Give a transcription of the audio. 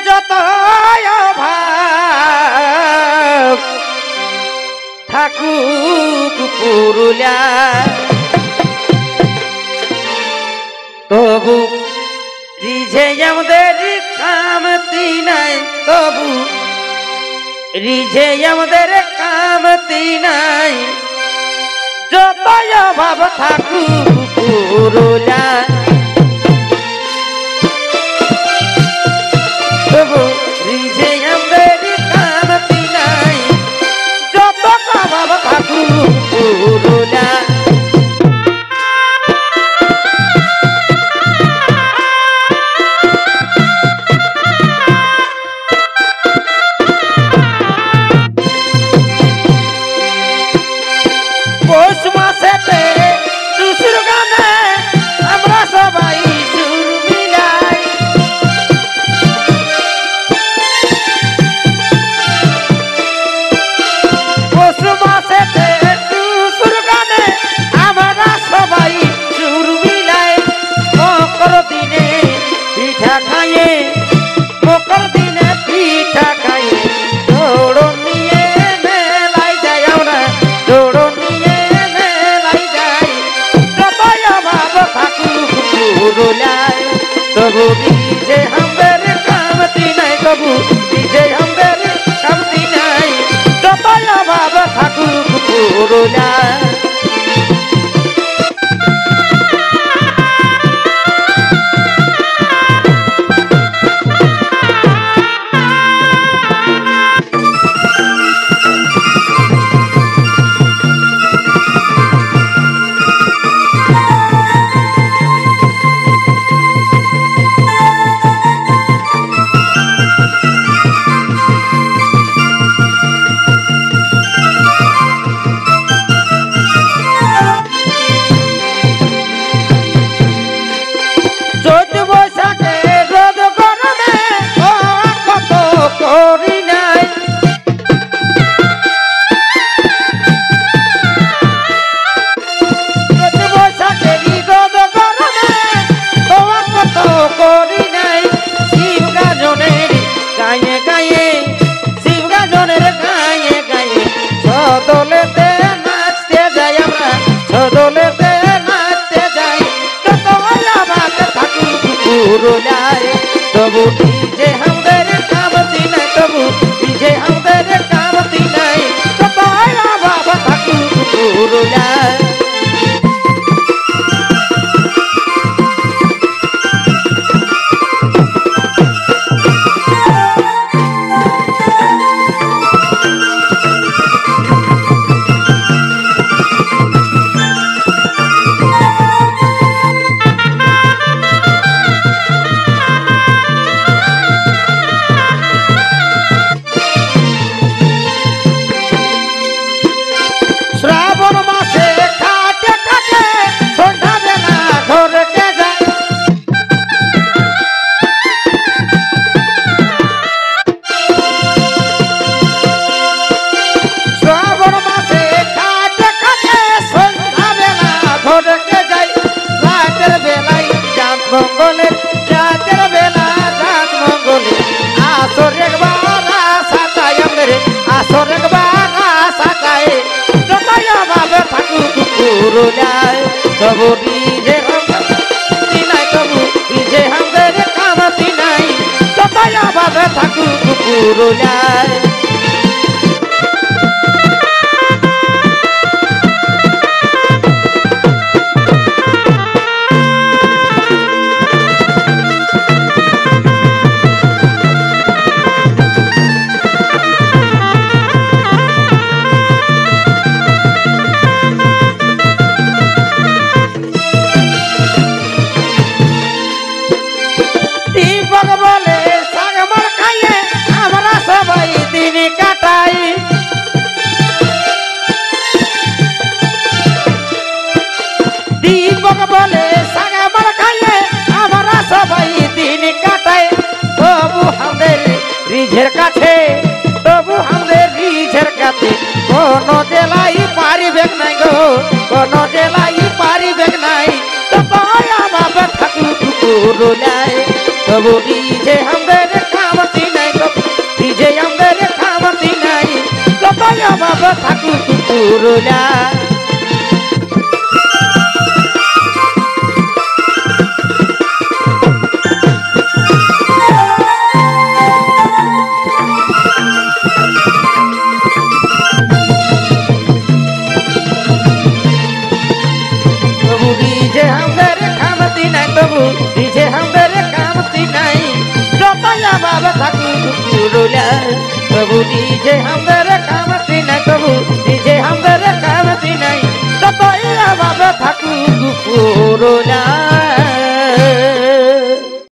যত অভাব থাকুক পুরুলিয়া তবু রিঝে আমাদের কামতি নাই তবু রিঝে আমাদের কামতি নাই যত অভাব থাকুক পুরুলিয়া তবু রিঝে আমাদের কামতি নাই যত অভাব থাকুক পুরুলিয়া तबु डीजे हमर कामती नहीं तबु डीजे हमर कामती नहीं जतया बाबा थाकुक पुरुलिया तबु डीजे हमर कामती नहीं तबु डीजे हमर कामती नहीं जतया बाबा थाकुक पुरुलिया तबु डीजे हमती नहीं तबु डीजे हमर कामती नहीं जतया बाबा थाकुक पुरुलिया রিঝের কাছে তবু আমাদের রিঝের কাছে কোন জেলাই পারিবেক নাই গো কোন জেলাই পারিবেক নাই ততয়া বাবা থাকুক পুরুলিয়ায় তবু রিঝে আমাদের কামতি পুরুলিয়া प्रभु डीजे हमरे कामती नहीं प्रभु डीजे हमरे कामती नहीं डोपाया बाबा ठाकुर पुरुलिया प्रभु डीजे हमरे कामती नहीं प्रभु डीजे हमरे कामती नहीं डोपाया बाबा ठाकुर पुरुलिया